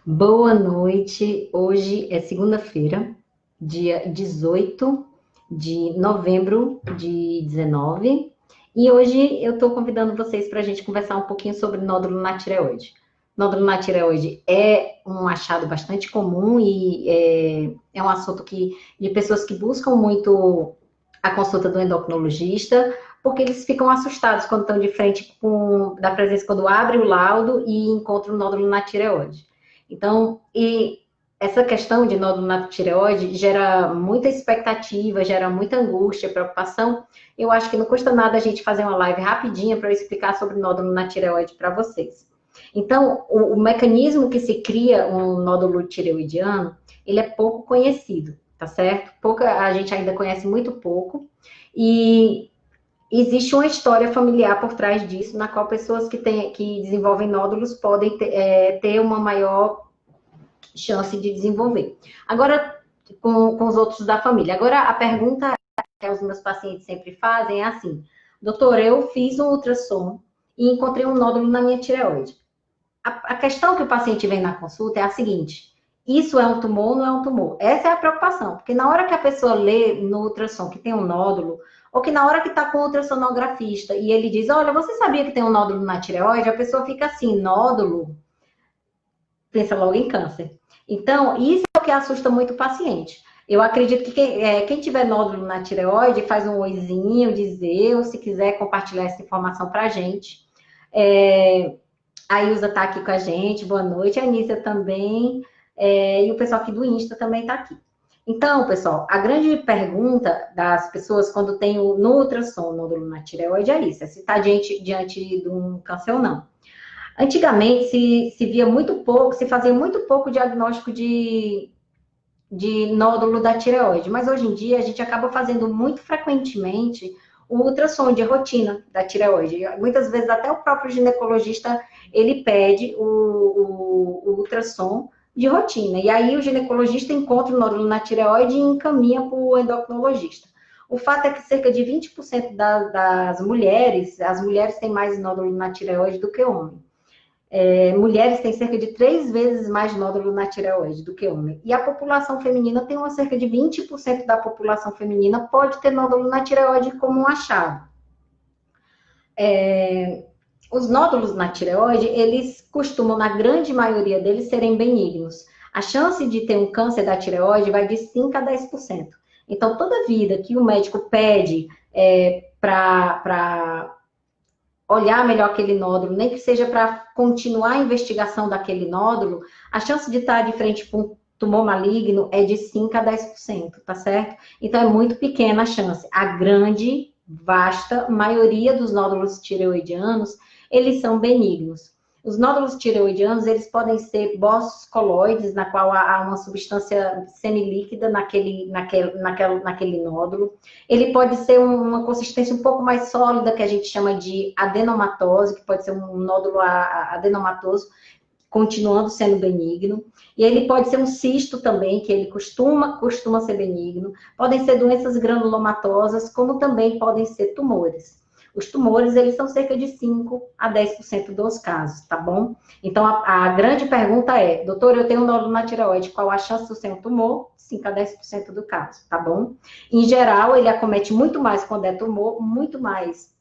Boa noite. Hoje é segunda-feira, dia 18 de novembro de 19. E hoje eu estou convidando vocês para a gente conversar um pouquinho sobre nódulo na tireoide. Nódulo na tireoide é um achado bastante comum e é um assunto de pessoas que buscam muito a consulta do endocrinologista, porque eles ficam assustados quando estão de frente da presença, quando abre o laudo e encontram um nódulo na tireoide. Então, essa questão de nódulo na tireoide gera muita expectativa, gera muita angústia, preocupação. Eu acho que não custa nada a gente fazer uma live rapidinha para eu explicar sobre nódulo na tireoide para vocês. Então, o mecanismo que se cria um nódulo tireoidiano, ele é pouco conhecido, tá certo? A gente ainda conhece muito pouco. E existe uma história familiar por trás disso, na qual pessoas que desenvolvem nódulos podem ter uma maior chance de desenvolver. Agora, com os outros da família. Agora, a pergunta que os meus pacientes sempre fazem é assim: doutor, eu fiz um ultrassom e encontrei um nódulo na minha tireoide. A questão que o paciente vem na consulta é a seguinte: isso é um tumor ou não é um tumor? Essa é a preocupação, porque na hora que a pessoa lê no ultrassom que tem um nódulo, ou que na hora que está com o ultrassonografista e ele diz, olha, você sabia que tem um nódulo na tireoide? A pessoa fica assim, nódulo, pensa logo em câncer. Então, isso é o que assusta muito o paciente. Eu acredito que quem tiver nódulo na tireoide, faz um oizinho, dizer, ou se quiser compartilhar essa informação para a gente. A Ilza está aqui com a gente, boa noite. A Anícia também. E o pessoal aqui do Insta também está aqui. Então, pessoal, a grande pergunta das pessoas quando tem no ultrassom nódulo na tireoide é isso: é se está diante de um câncer ou não. Antigamente se via muito pouco, se fazia muito pouco diagnóstico de nódulo da tireoide, mas hoje em dia a gente acaba fazendo muito frequentemente o ultrassom de rotina da tireoide. Muitas vezes até o próprio ginecologista ele pede o ultrassom de rotina. E aí o ginecologista encontra o nódulo na tireoide e encaminha para o endocrinologista. O fato é que cerca de 20% das mulheres, as mulheres têm mais nódulo na tireoide do que homens. Mulheres têm cerca de 3 vezes mais nódulo na tireoide do que homens. E a população feminina tem cerca de 20% da população feminina pode ter nódulo na tireoide como um achado. Os nódulos na tireoide, eles costumam, na grande maioria deles, serem benignos. A chance de ter um câncer da tireoide vai de 5 a 10%. Então, toda vida que o médico pede para olhar melhor aquele nódulo, nem que seja para continuar a investigação daquele nódulo, a chance de estar de frente com um tumor maligno é de 5 a 10%, tá certo? Então, é muito pequena a chance. A grande, vasta maioria dos nódulos tireoidianos, eles são benignos. Os nódulos tireoidianos, eles podem ser bossos coloides, na qual há uma substância semilíquida naquele nódulo. Ele pode ser uma consistência um pouco mais sólida, que a gente chama de adenomatose, que pode ser um nódulo adenomatoso, continuando sendo benigno. E ele pode ser um cisto também, que ele costuma ser benigno. Podem ser doenças granulomatosas, como também podem ser tumores. Os tumores, eles são cerca de 5 a 10% dos casos, tá bom? Então, a grande pergunta é, doutor, eu tenho um nódulo na tireoide, qual a chance de ser um tumor? 5 a 10% do caso, tá bom? Em geral, ele acomete muito mais quando é tumor, muito mais.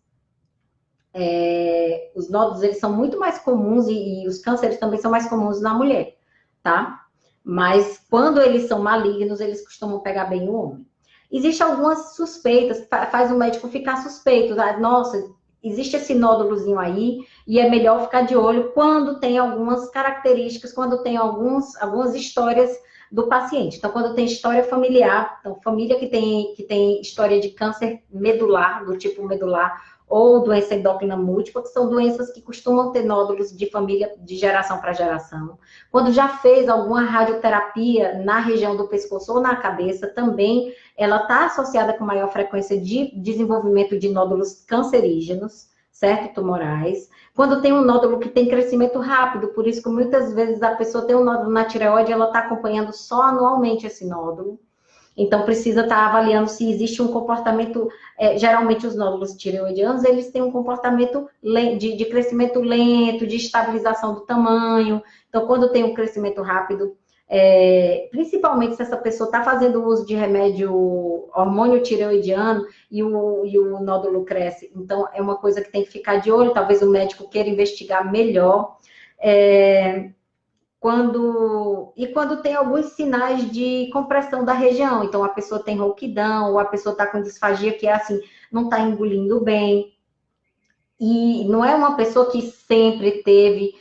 Os nódulos, eles são muito mais comuns e os cânceres também são mais comuns na mulher, tá? Mas quando eles são malignos, eles costumam pegar bem o homem. Existem algumas suspeitas, faz o médico ficar suspeito. Nossa, existe esse nódulozinho aí, e é melhor ficar de olho quando tem algumas características, quando tem algumas histórias do paciente. Então, quando tem história familiar, então, família que tem história de câncer medular, do tipo medular, ou doença endócrina múltipla, que são doenças que costumam ter nódulos de família de geração para geração. Quando já fez alguma radioterapia na região do pescoço ou na cabeça, também ela está associada com maior frequência de desenvolvimento de nódulos cancerígenos, certo? Tumorais. Quando tem um nódulo que tem crescimento rápido, por isso que muitas vezes a pessoa tem um nódulo na tireoide, ela está acompanhando só anualmente esse nódulo. Então, precisa estar avaliando se existe um comportamento... geralmente, os nódulos tireoidianos, eles têm um comportamento de crescimento lento, de estabilização do tamanho. Então, quando tem um crescimento rápido, principalmente se essa pessoa está fazendo uso de remédio hormônio tireoidiano e o nódulo cresce. Então, é uma coisa que tem que ficar de olho. Talvez o médico queira investigar melhor. Quando tem alguns sinais de compressão da região, então a pessoa tem rouquidão, ou a pessoa está com disfagia que é assim, não está engolindo bem, e não é uma pessoa que sempre teve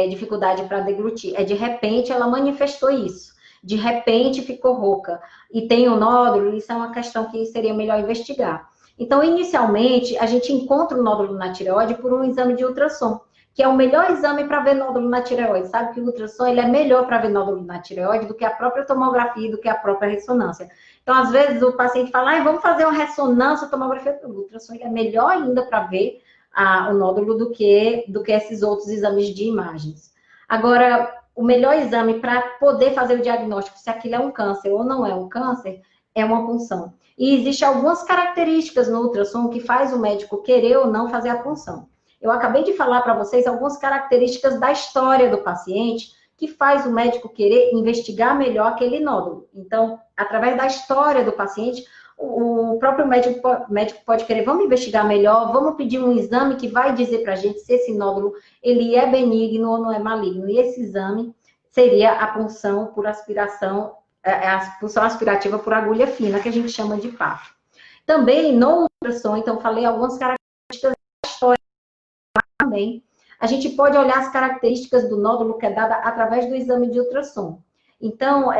dificuldade para deglutir, de repente ela manifestou isso, de repente ficou rouca, e tem um nódulo, isso é uma questão que seria melhor investigar. Então, inicialmente, a gente encontra o nódulo na tireoide por um exame de ultrassom, que é o melhor exame para ver nódulo na tireoide. Sabe que o ultrassom ele é melhor para ver nódulo na tireoide do que a própria tomografia, do que a própria ressonância. Então, às vezes, o paciente fala, vamos fazer uma ressonância, tomografia. O ultrassom ele é melhor ainda para ver o nódulo do que esses outros exames de imagens. Agora, o melhor exame para poder fazer o diagnóstico se aquilo é um câncer ou não é um câncer, é uma punção. E existem algumas características no ultrassom que faz o médico querer ou não fazer a punção. Eu acabei de falar para vocês algumas características da história do paciente que faz o médico querer investigar melhor aquele nódulo. Então, através da história do paciente, o próprio médico pode querer, vamos investigar melhor, vamos pedir um exame que vai dizer para a gente se esse nódulo ele é benigno ou não é maligno. E esse exame seria a punção por aspiração, a punção aspirativa por agulha fina, que a gente chama de PAF. Também no ultrassom, então, falei algumas características da história também. A gente pode olhar as características do nódulo que é dada através do exame de ultrassom. Então,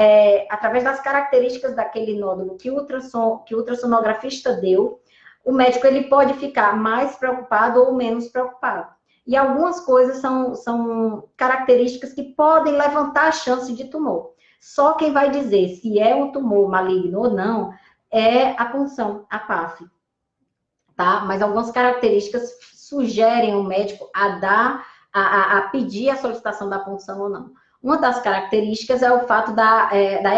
através das características daquele nódulo que o ultrassonografista deu, o médico ele pode ficar mais preocupado ou menos preocupado. E algumas coisas são características que podem levantar a chance de tumor. Só quem vai dizer se é um tumor maligno ou não é a punção, a PAF. Tá? Mas algumas características sugerem o médico a pedir a solicitação da punção ou não. Uma das características é o fato da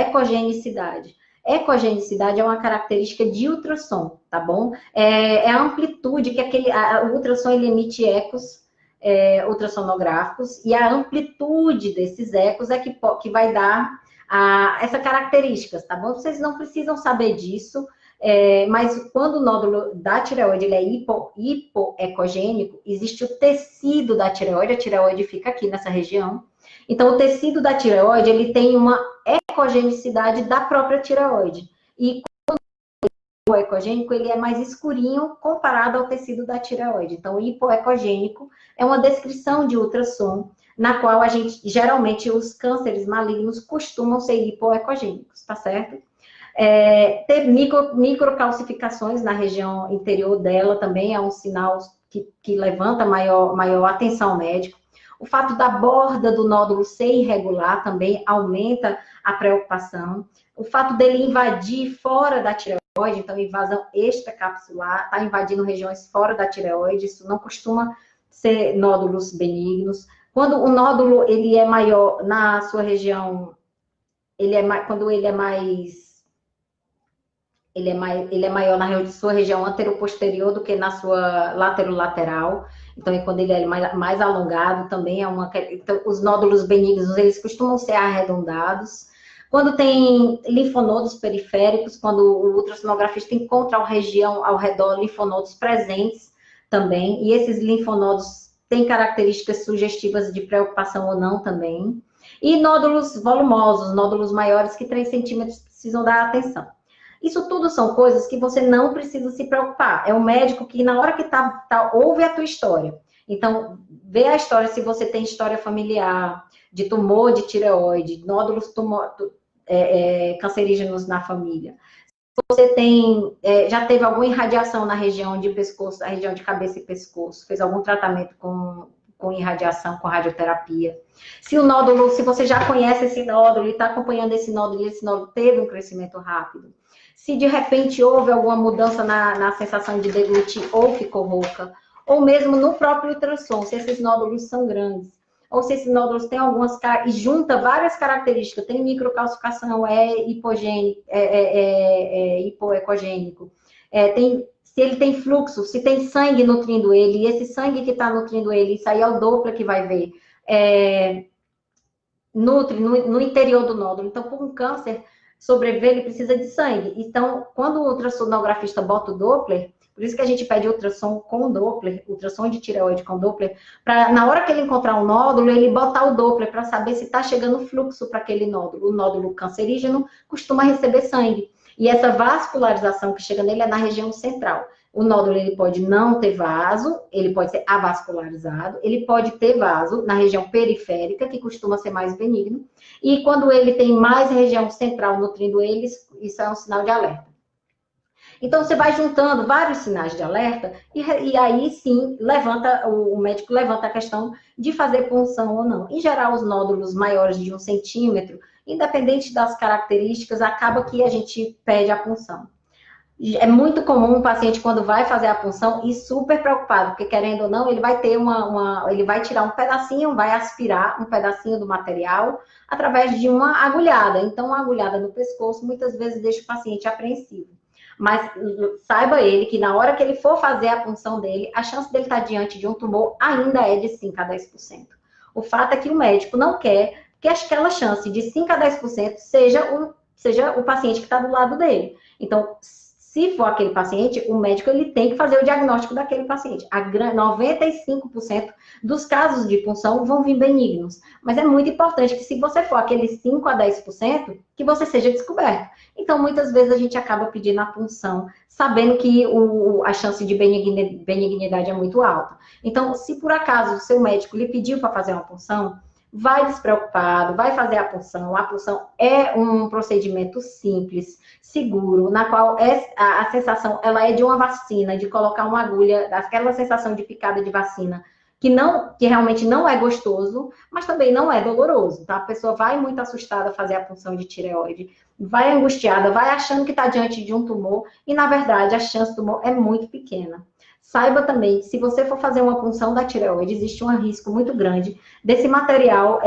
ecogenicidade. Ecogenicidade é uma característica de ultrassom, tá bom? É a amplitude que o ultrassom ele emite ecos ultrassonográficos, e a amplitude desses ecos é que vai dar essas características, tá bom? Vocês não precisam saber disso, mas quando o nódulo da tireoide ele é hipoecogênico, existe o tecido da tireoide, a tireoide fica aqui nessa região. Então, o tecido da tireoide, ele tem uma ecogenicidade da própria tireoide. E quando o hipoecogênico, ele é mais escurinho comparado ao tecido da tireoide. Então, o hipoecogênico é uma descrição de ultrassom, na qual geralmente, os cânceres malignos costumam ser hipoecogênicos, tá certo? Ter microcalcificações na região interior dela também é um sinal que levanta maior atenção médica. O fato da borda do nódulo ser irregular também aumenta a preocupação. O fato dele invadir fora da tireoide, então invasão extracapsular, está invadindo regiões fora da tireoide, isso não costuma ser nódulos benignos. Quando o nódulo ele é maior na sua região, quando ele é maior na sua região anteroposterior do que na sua lateral. Então, quando ele é mais alongado, também então, os nódulos benignos, eles costumam ser arredondados. Quando tem linfonodos periféricos, quando o ultrassonografista encontra a região ao redor linfonodos presentes também, e esses linfonodos têm características sugestivas de preocupação ou não também. E nódulos volumosos, nódulos maiores que 3 centímetros precisam dar atenção. Isso tudo são coisas que você não precisa se preocupar. É o médico que, na hora que ouve a tua história. Então, vê a história, se você tem história familiar, de tumor de tireoide, nódulos cancerígenos na família. Se você já teve alguma irradiação na região de pescoço, a região de cabeça e pescoço, fez algum tratamento com irradiação, com radioterapia. Se você já conhece esse nódulo e está acompanhando esse nódulo, e esse nódulo teve um crescimento rápido. Se de repente houve alguma mudança na sensação de deglutir ou ficou rouca, ou mesmo no próprio ultrassom, se esses nódulos são grandes. ou se esses nódulos têm algumas, e junta várias características, tem microcalcificação, é hipogênico, hipoecogênico, se ele tem fluxo, se tem sangue nutrindo ele, e esse sangue que está nutrindo ele, isso aí é o Doppler que vai ver, nutre no interior do nódulo. Então, por um câncer sobreviver, ele precisa de sangue. Então, quando o ultrassonografista bota o Doppler, por isso que a gente pede ultrassom com Doppler, ultrassom de tireoide com Doppler, para na hora que ele encontrar um nódulo, ele botar o Doppler para saber se está chegando fluxo para aquele nódulo. O nódulo cancerígeno costuma receber sangue. E essa vascularização que chega nele é na região central. O nódulo ele pode não ter vaso, ele pode ser avascularizado, ele pode ter vaso na região periférica, que costuma ser mais benigno, e quando ele tem mais região central nutrindo eles, isso é um sinal de alerta. Então, você vai juntando vários sinais de alerta e aí sim o médico levanta a questão de fazer punção ou não. Em geral, os nódulos maiores de 1 centímetro, independente das características, acaba que a gente pede a punção. É muito comum o paciente, quando vai fazer a punção, ir super preocupado, porque querendo ou não, ele vai ter ele vai tirar um pedacinho, vai aspirar um pedacinho do material através de uma agulhada. Então, uma agulhada no pescoço muitas vezes deixa o paciente apreensivo. Mas saiba ele que na hora que ele for fazer a punção dele, a chance dele estar diante de um tumor ainda é de 5 a 10%. O fato é que o médico não quer que aquela chance de 5 a 10% seja o paciente que está do lado dele. Então, se for aquele paciente, o médico ele tem que fazer o diagnóstico daquele paciente. 95% dos casos de punção vão vir benignos. Mas é muito importante que se você for aqueles 5 a 10%, que você seja descoberto. Então, muitas vezes a gente acaba pedindo a punção, sabendo que a chance de benignidade é muito alta. Então, se por acaso o seu médico lhe pediu para fazer uma punção, vai despreocupado, vai fazer a punção. A punção é um procedimento simples, seguro, na qual a sensação ela é de uma vacina, de colocar uma agulha, aquela sensação de picada de vacina, que realmente não é gostoso, mas também não é doloroso, tá? A pessoa vai muito assustada fazer a punção de tireoide, vai angustiada, vai achando que está diante de um tumor, e na verdade a chance do tumor é muito pequena. Saiba também que se você for fazer uma punção da tireoide, existe um risco muito grande desse material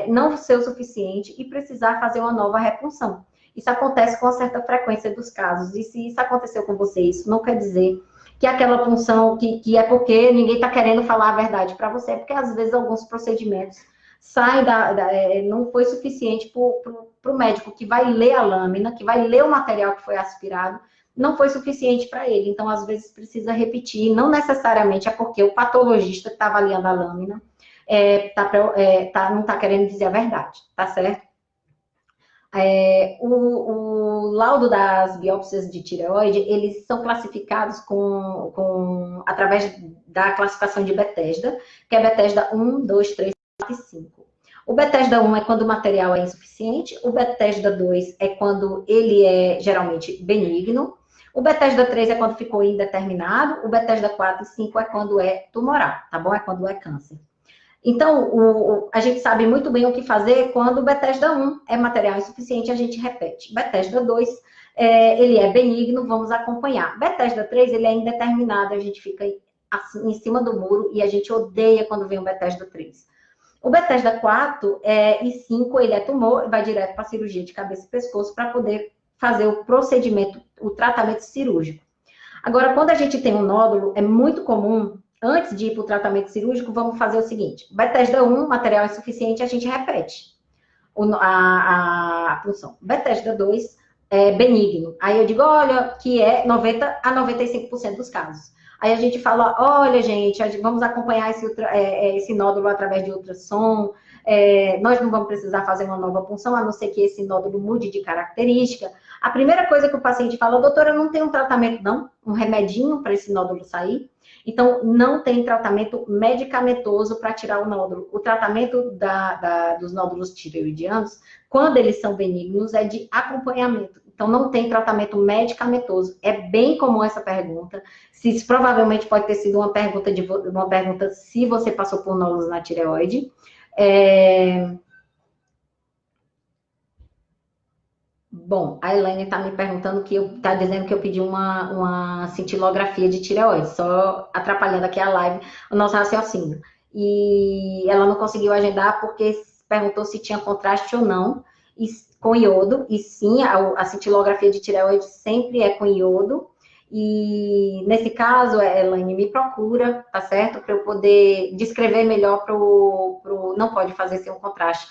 não ser o suficiente e precisar fazer uma nova repunção. Isso acontece com uma certa frequência dos casos. E se isso aconteceu com você, isso não quer dizer que aquela punção, que é porque ninguém está querendo falar a verdade para você, porque às vezes alguns procedimentos saem não foi suficiente para o médico que vai ler a lâmina, que vai ler o material que foi aspirado, não foi suficiente para ele. Então, às vezes, precisa repetir. Não necessariamente é porque o patologista que está avaliando a lâmina não está querendo dizer a verdade, tá certo? O laudo das biópsias de tireoide, eles são classificados através da classificação de Bethesda, que é Bethesda 1, 2, 3, 4 e 5. O Bethesda 1 é quando o material é insuficiente, o Bethesda 2 é quando ele é geralmente benigno, o Bethesda 3 é quando ficou indeterminado, o Bethesda 4 e 5 é quando é tumoral, tá bom? É quando é câncer. Então, a gente sabe muito bem o que fazer quando o Bethesda 1 é material insuficiente, a gente repete. Bethesda 2, ele é benigno, vamos acompanhar. Bethesda 3, ele é indeterminado, a gente fica assim, em cima do muro e a gente odeia quando vem o Bethesda 3. O Bethesda 4 e 5, ele é tumor, vai direto para a cirurgia de cabeça e pescoço para poder fazer o procedimento, o tratamento cirúrgico. Agora, quando a gente tem um nódulo, é muito comum, antes de ir para o tratamento cirúrgico, vamos fazer o seguinte: Bethesda 1, material insuficiente, a gente repete a punção. Bethesda 2 é benigno. Aí eu digo, olha, que é 90 a 95% dos casos. Aí a gente fala, olha, gente, vamos acompanhar esse nódulo através de ultrassom, nós não vamos precisar fazer uma nova punção, a não ser que esse nódulo mude de característica. A primeira coisa que o paciente fala, doutora, não tem um tratamento não? Um remedinho para esse nódulo sair? Então, não tem tratamento medicamentoso para tirar o nódulo. O tratamento dos nódulos tireoidianos, quando eles são benignos, é de acompanhamento. Então, não tem tratamento medicamentoso. É bem comum essa pergunta. Isso provavelmente pode ter sido uma pergunta se você passou por nódulos na tireoide. Bom, a Elaine está me perguntando está dizendo que eu pedi uma cintilografia de tireoide, só atrapalhando aqui a live, o nosso raciocínio. e ela não conseguiu agendar porque perguntou se tinha contraste ou não, e, com iodo, e sim, a cintilografia de tireoide sempre é com iodo, e nesse caso, Elaine me procura, tá certo? Para eu poder descrever melhor não pode fazer sem um contraste,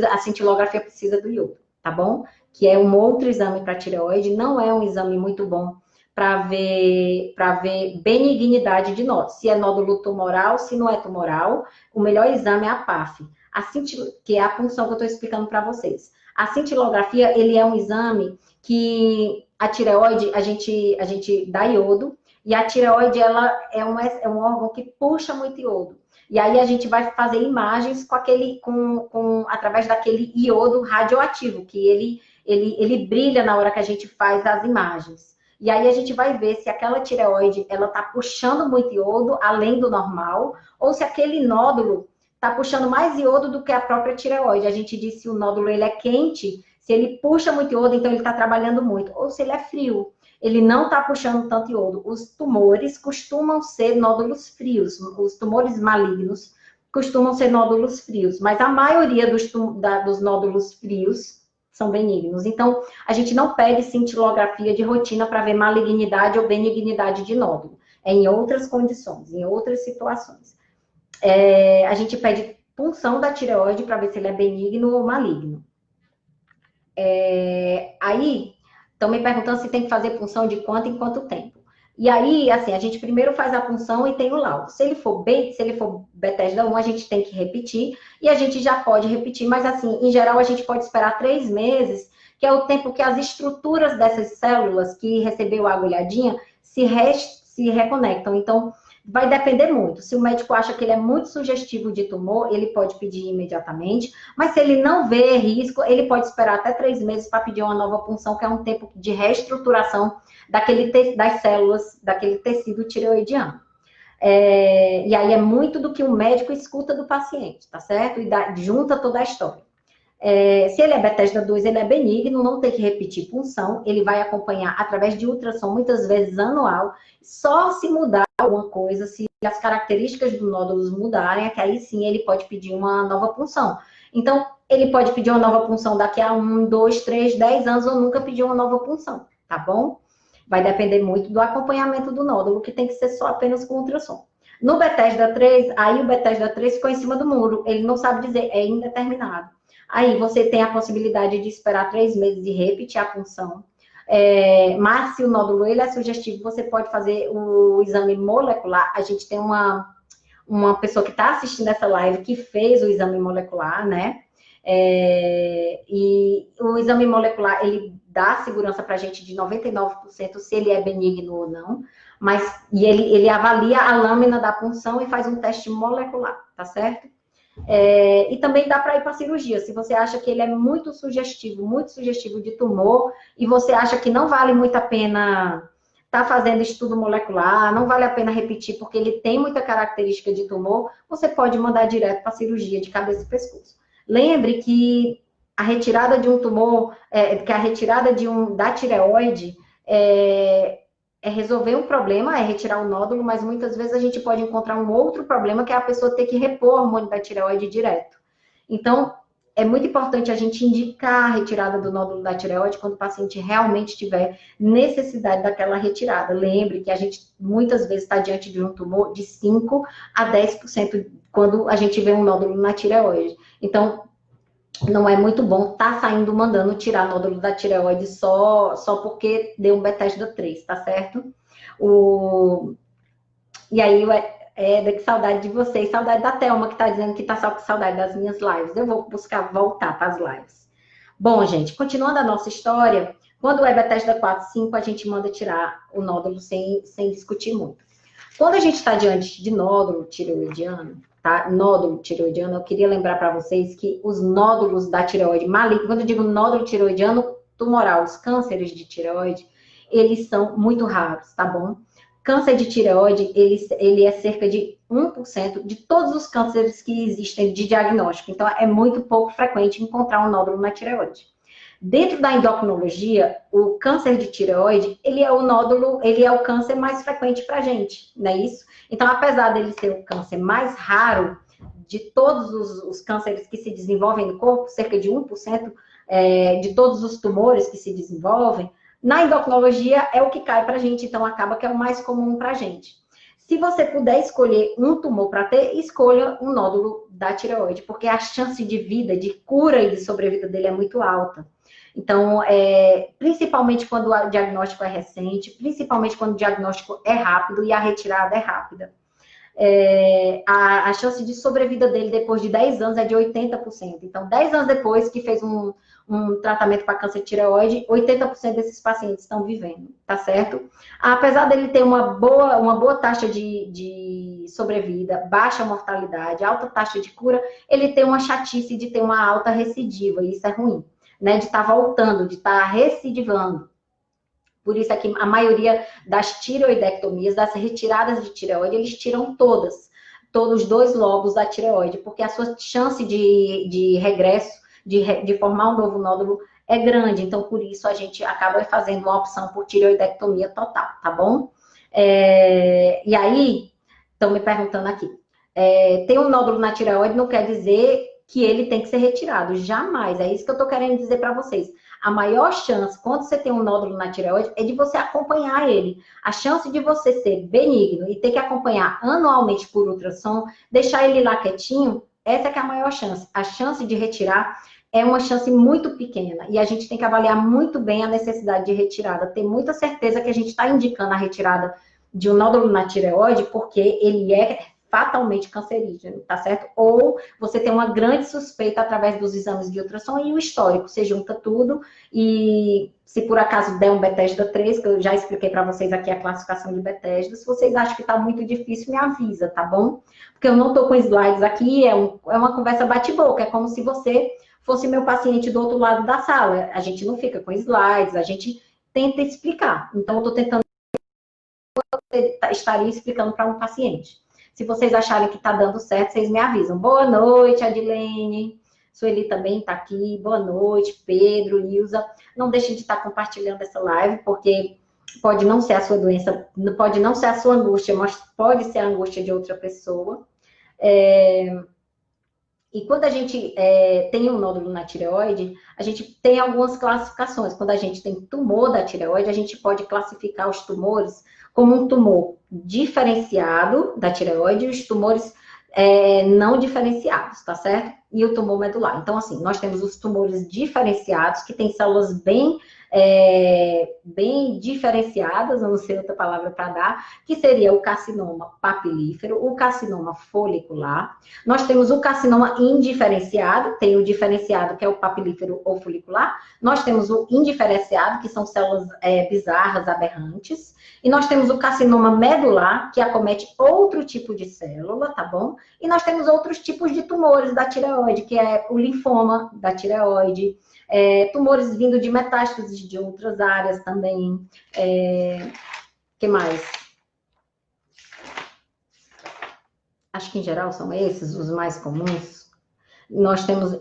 a cintilografia precisa do iodo, tá bom? Que é um outro exame para tireoide, não é um exame muito bom para ver benignidade de nódulo, se é nódulo tumoral, se não é tumoral, o melhor exame é a PAF, que é a punção que eu estou explicando para vocês. A cintilografia, ele é um exame que a tireoide, a gente dá iodo, e a tireoide, ela é um órgão que puxa muito iodo. E aí a gente vai fazer imagens através daquele iodo radioativo, que ele brilha na hora que a gente faz as imagens. E aí a gente vai ver se aquela tireoide, ela está puxando muito iodo, além do normal, ou se aquele nódulo está puxando mais iodo do que a própria tireoide. A gente diz se o nódulo ele é quente, se ele puxa muito iodo, então ele está trabalhando muito. Ou se ele é frio, ele não está puxando tanto iodo. Os tumores costumam ser nódulos frios. Os tumores malignos costumam ser nódulos frios. Mas a maioria dos nódulos frios são benignos. Então, a gente não pede cintilografia de rotina para ver malignidade ou benignidade de nódulo. É em outras condições, em outras situações. A gente pede punção da tireoide para ver se ele é benigno ou maligno. Aí, estão me perguntando se tem que fazer punção de quanto em quanto tempo. E aí, assim, a gente primeiro faz a punção e tem o laudo. Se ele for Bethesda 1, a gente tem que repetir, e a gente já pode repetir, mas assim, em geral, a gente pode esperar 3 meses, que é o tempo que as estruturas dessas células que recebeu a agulhadinha se reconectam. Então, vai depender muito. Se o médico acha que ele é muito sugestivo de tumor, ele pode pedir imediatamente. Mas se ele não vê risco, ele pode esperar até 3 meses para pedir uma nova punção, que é um tempo de reestruturação das células, daquele tecido tireoidiano. E aí é muito do que o médico escuta do paciente, tá certo? E junta toda a história. Se ele é Bethesda 2, ele é benigno, não tem que repetir punção, ele vai acompanhar através de ultrassom, muitas vezes anual, só se mudar alguma coisa, se as características do nódulo mudarem, é que aí sim ele pode pedir uma nova punção. Então, ele pode pedir uma nova punção daqui a 1, 2, 3, 10 anos ou nunca pedir uma nova punção, tá bom? Vai depender muito do acompanhamento do nódulo, que tem que ser só apenas com ultrassom. No Bethesda 3, aí o Bethesda 3 ficou em cima do muro, ele não sabe dizer, é indeterminado. Aí você tem a possibilidade de esperar 3 meses e repetir a punção. Mas se o nódulo ele é sugestivo, você pode fazer o exame molecular. A gente tem uma pessoa que está assistindo essa live que fez o exame molecular, né? E o exame molecular, ele dá segurança para a gente de 99% se ele é benigno ou não. E ele avalia a lâmina da punção e faz um teste molecular, tá certo? E também dá para ir para cirurgia. Se você acha que ele é muito sugestivo de tumor, e você acha que não vale muito a pena estar fazendo estudo molecular, não vale a pena repetir, porque ele tem muita característica de tumor, você pode mandar direto para cirurgia de cabeça e pescoço. Lembre que a retirada de um tumor, que a retirada da tireoide é resolver um problema, é retirar o nódulo, mas muitas vezes a gente pode encontrar um outro problema, que é a pessoa ter que repor o hormônio da tireoide direto. Então, é muito importante a gente indicar a retirada do nódulo da tireoide quando o paciente realmente tiver necessidade daquela retirada. Lembre que a gente muitas vezes está diante de um tumor de 5 a 10% quando a gente vê um nódulo na tireoide. Então, não é muito bom mandando tirar nódulo da tireoide só porque deu um Bethesda 3, tá certo? E aí, que saudade de vocês, saudade da Thelma, que tá dizendo que tá só com saudade das minhas lives. Eu vou buscar voltar para as lives. Bom, gente, continuando a nossa história, quando é Bethesda 4, 5, a gente manda tirar o nódulo sem discutir muito. Quando a gente está diante de nódulo tireoidiano, tá? Nódulo tireoidiano, eu queria lembrar para vocês que os nódulos da tireoide maligno, quando eu digo nódulo tireoidiano tumoral, os cânceres de tireoide, eles são muito raros, tá bom? Câncer de tireoide, ele é cerca de 1% de todos os cânceres que existem de diagnóstico. Então, é muito pouco frequente encontrar um nódulo na tireoide. Dentro da endocrinologia, o câncer de tireoide, ele é o câncer mais frequente para a gente, não é isso? Então, apesar dele ser o câncer mais raro, de todos os cânceres que se desenvolvem no corpo, cerca de 1% de todos os tumores que se desenvolvem, na endocrinologia é o que cai para a gente, então acaba que é o mais comum para a gente. Se você puder escolher um tumor para ter, escolha um nódulo da tireoide, porque a chance de vida, de cura e de sobrevida dele é muito alta. Então, principalmente quando o diagnóstico é recente, principalmente quando o diagnóstico é rápido e a retirada é rápida. A chance de sobrevida dele depois de 10 anos é de 80%. Então, 10 anos depois que fez um tratamento para câncer de tireoide, 80% desses pacientes estão vivendo, tá certo? Apesar dele ter uma boa taxa de sobrevida, baixa mortalidade, alta taxa de cura, ele tem uma chatice de ter uma alta recidiva, e isso é ruim, né? De estar voltando, de estar recidivando. Por isso é que a maioria das tireoidectomias, das retiradas de tireoide, eles tiram todos os 2 lobos da tireoide, porque a sua chance de regresso, de formar um novo nódulo é grande. Então, por isso, a gente acaba fazendo uma opção por tireoidectomia total, tá bom? E aí, estão me perguntando aqui, tem um nódulo na tireoide não quer dizer que ele tem que ser retirado, jamais. É isso que eu estou querendo dizer para vocês. A maior chance, quando você tem um nódulo na tireoide, é de você acompanhar ele. A chance de você ser benigno e ter que acompanhar anualmente por ultrassom, deixar ele lá quietinho, essa é que é a maior chance. A chance de retirar é uma chance muito pequena. E a gente tem que avaliar muito bem a necessidade de retirada. Ter muita certeza que a gente está indicando a retirada de um nódulo na tireoide, porque ele é fatalmente cancerígeno, tá certo? Ou você tem uma grande suspeita através dos exames de ultrassom e o histórico, você junta tudo e se por acaso der um Bethesda 3, que eu já expliquei para vocês aqui a classificação de Bethesda, se vocês acham que tá muito difícil, me avisa, tá bom? Porque eu não tô com slides aqui, é uma conversa bate-boca, é como se você fosse meu paciente do outro lado da sala, a gente não fica com slides, a gente tenta explicar, então eu tô tentando estaria explicando para um paciente. Se vocês acharem que está dando certo, vocês me avisam. Boa noite, Adilene. Sueli também está aqui. Boa noite, Pedro, Ilza. Não deixem de estar compartilhando essa live, porque pode não ser a sua doença, pode não ser a sua angústia, mas pode ser a angústia de outra pessoa. E quando a gente tem um nódulo na tireoide, a gente tem algumas classificações. Quando a gente tem tumor da tireoide, a gente pode classificar os tumores como um tumor diferenciado da tireoide e os tumores não diferenciados, tá certo? E o tumor medular. Então, assim, nós temos os tumores diferenciados, que têm células bem diferenciadas, não sei outra palavra para dar, que seria o carcinoma papilífero, o carcinoma folicular. Nós temos o carcinoma indiferenciado, tem o diferenciado, que é o papilífero ou folicular. Nós temos o indiferenciado, que são células bizarras, aberrantes. E nós temos o carcinoma medular, que acomete outro tipo de célula, tá bom? E nós temos outros tipos de tumores da tireoide, que é o linfoma da tireoide, tumores vindo de metástases de outras áreas também. Que mais? Acho que em geral são esses os mais comuns. Nós temos...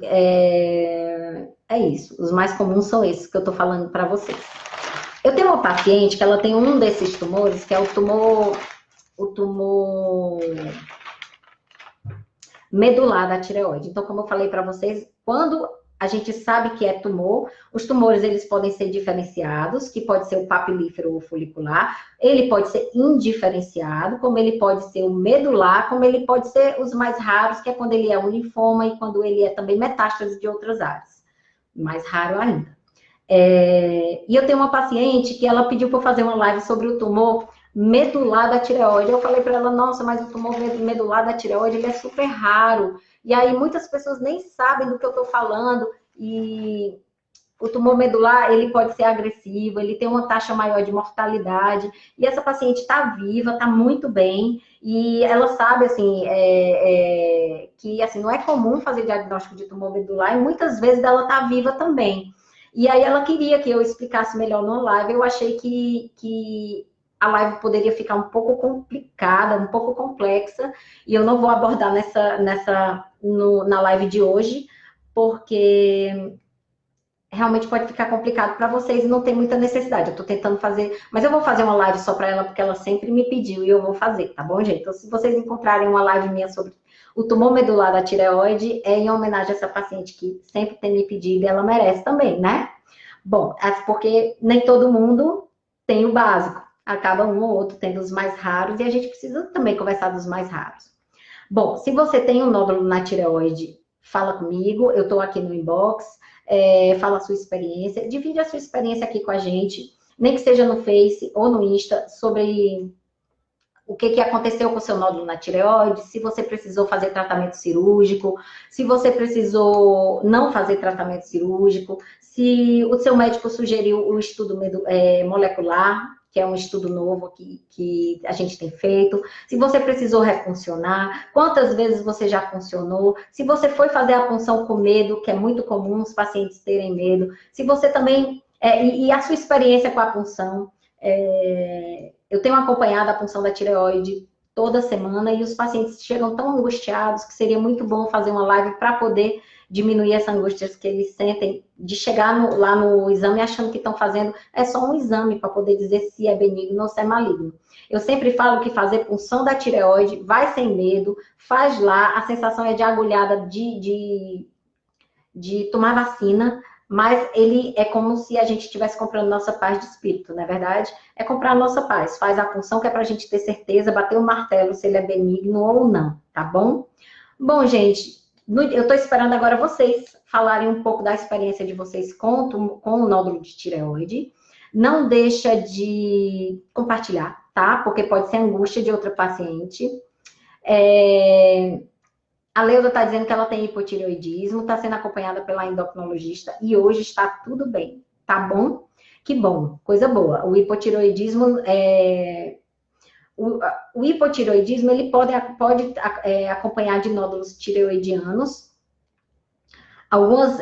isso, os mais comuns são esses que eu tô falando para vocês. Eu tenho uma paciente que ela tem um desses tumores, que é o tumor medular da tireoide. Então, como eu falei para vocês, quando a gente sabe que é tumor, os tumores eles podem ser diferenciados, que pode ser o papilífero ou folicular, ele pode ser indiferenciado, como ele pode ser o medular, como ele pode ser os mais raros, que é quando ele é um linfoma e quando ele é também metástase de outras áreas. Mais raro ainda. E eu tenho uma paciente que ela pediu para eu fazer uma live sobre o tumor medular da tireoide. Eu falei para ela, nossa, mas o tumor medular da tireoide, ele é super raro. E aí muitas pessoas nem sabem do que eu estou falando. E o tumor medular, ele pode ser agressivo, ele tem uma taxa maior de mortalidade. E essa paciente está viva, está muito bem. E ela sabe, assim, que assim, não é comum fazer diagnóstico de tumor medular. E muitas vezes ela está viva também. E aí ela queria que eu explicasse melhor no live. Eu achei que a live poderia ficar um pouco complicada, um pouco complexa. E eu não vou abordar na live de hoje, porque realmente pode ficar complicado para vocês e não tem muita necessidade. Eu estou tentando fazer, mas eu vou fazer uma live só para ela, porque ela sempre me pediu e eu vou fazer, tá bom, gente? Então, se vocês encontrarem uma live minha sobre o tumor medular da tireoide é em homenagem a essa paciente que sempre tem me pedido e ela merece também, né? Bom, porque nem todo mundo tem o básico. Acaba um ou outro tendo os mais raros e a gente precisa também conversar dos mais raros. Bom, se você tem um nódulo na tireoide, fala comigo, eu estou aqui no inbox, fala a sua experiência, divide a sua experiência aqui com a gente, nem que seja no Face ou no Insta, sobre o que aconteceu com o seu nódulo na tireoide, se você precisou fazer tratamento cirúrgico, se você precisou não fazer tratamento cirúrgico, se o seu médico sugeriu o estudo molecular, que é um estudo novo que a gente tem feito, se você precisou refuncionar, quantas vezes você já funcionou, se você foi fazer a punção com medo, que é muito comum os pacientes terem medo, se você também... e a sua experiência com a punção... eu tenho acompanhado a punção da tireoide toda semana e os pacientes chegam tão angustiados que seria muito bom fazer uma live para poder diminuir essa angústia que eles sentem de chegar lá no exame achando que estão fazendo só um exame para poder dizer se é benigno ou se é maligno. Eu sempre falo que fazer punção da tireoide vai sem medo, faz lá, a sensação é de agulhada de tomar vacina, mas ele é como se a gente estivesse comprando nossa paz de espírito, não é verdade? É comprar a nossa paz. Faz a punção que é para a gente ter certeza, bater o martelo se ele é benigno ou não, tá bom? Bom, gente, eu estou esperando agora vocês falarem um pouco da experiência de vocês com o nódulo de tireoide. Não deixa de compartilhar, tá? Porque pode ser angústia de outra paciente. A Leuda está dizendo que ela tem hipotireoidismo, está sendo acompanhada pela endocrinologista e hoje está tudo bem, tá bom? Que bom, coisa boa. O hipotireoidismo, o hipotireoidismo ele pode acompanhar de nódulos tireoidianos, algumas,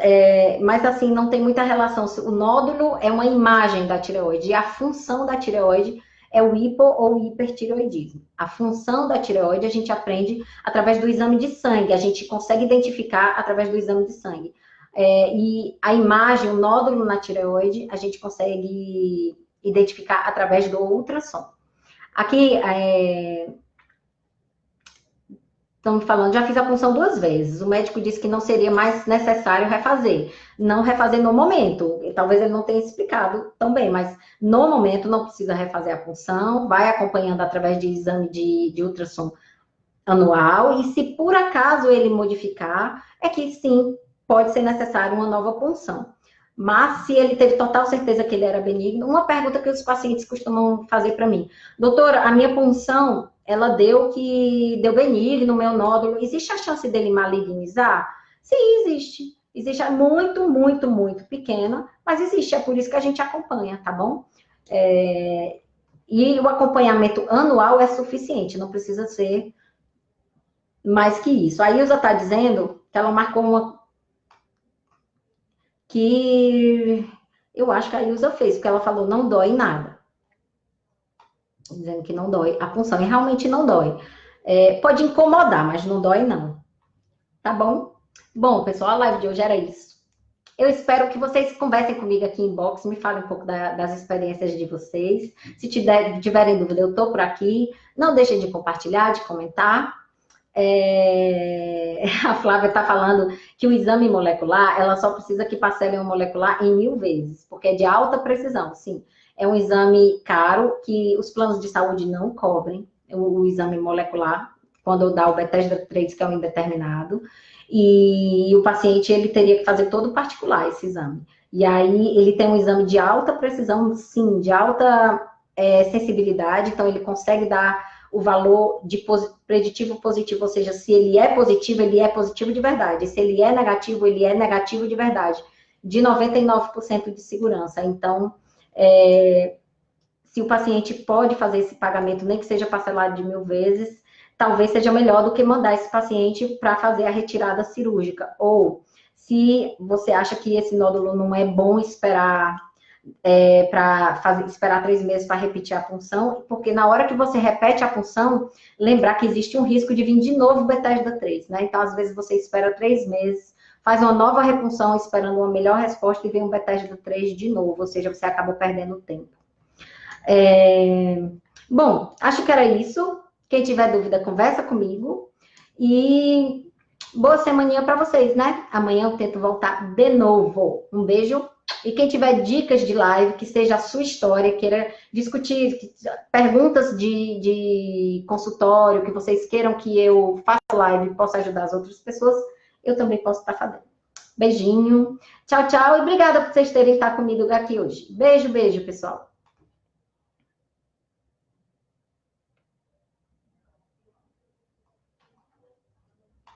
mas assim, não tem muita relação. O nódulo é uma imagem da tireoide e a função da tireoide é o hipo ou hipertireoidismo. A função da tireoide a gente aprende através do exame de sangue, a gente consegue identificar através do exame de sangue. E a imagem, o nódulo na tireoide, a gente consegue identificar através do ultrassom. Aqui, estamos falando, já fiz a punção 2 vezes. O médico disse que não seria mais necessário refazer. Não refazer no momento. Talvez ele não tenha explicado tão bem, mas no momento não precisa refazer a punção. Vai acompanhando através de exame de ultrassom anual. E se por acaso ele modificar, é que sim, pode ser necessário uma nova punção. Mas se ele teve total certeza que ele era benigno, uma pergunta que os pacientes costumam fazer para mim: doutora, a minha punção, ela deu benigno no meu nódulo, existe a chance dele malignizar? Sim, existe. Existe, é muito, muito, muito pequena, mas existe, é por isso que a gente acompanha, tá bom? E o acompanhamento anual é suficiente, não precisa ser mais que isso. A Ilza está dizendo que ela marcou uma que eu acho que a Ilza fez, porque ela falou não dói nada. Dizendo que não dói a punção, e realmente não dói. Pode incomodar, mas não dói não. Tá bom? Bom, pessoal, a live de hoje era isso. Eu espero que vocês conversem comigo aqui em inbox, me falem um pouco das experiências de vocês. Se tiverem dúvida, eu tô por aqui. Não deixem de compartilhar, de comentar. A Flávia está falando que o exame molecular, ela só precisa que parcelem o molecular em 1000 vezes, porque é de alta precisão, sim. É um exame caro que os planos de saúde não cobrem, o exame molecular, quando dá o Bethesda 3, que é um indeterminado, e o paciente, ele teria que fazer todo particular esse exame. E aí, ele tem um exame de alta precisão, sim, de alta sensibilidade, então ele consegue dar o valor de preditivo positivo, ou seja, se ele é positivo de verdade. Se ele é negativo de verdade. De 99% de segurança. Então, se o paciente pode fazer esse pagamento, nem que seja parcelado de 1000 vezes, talvez seja melhor do que mandar esse paciente para fazer a retirada cirúrgica. Ou, se você acha que esse nódulo não é bom esperar esperar 3 meses para repetir a punção, porque na hora que você repete a punção, lembrar que existe um risco de vir de novo o Bethesda 3, né? Então, às vezes, você espera 3 meses, faz uma nova repunção esperando uma melhor resposta e vem um Bethesda 3 de novo, ou seja, você acaba perdendo tempo. Bom, acho que era isso. Quem tiver dúvida, conversa comigo. E boa semaninha para vocês, né? Amanhã eu tento voltar de novo. Um beijo. E quem tiver dicas de live, que seja a sua história, queira discutir, perguntas de consultório, que vocês queiram que eu faça live e possa ajudar as outras pessoas, eu também posso estar fazendo. Beijinho. Tchau, tchau. E obrigada por vocês terem estado comigo aqui hoje. Beijo, beijo, pessoal.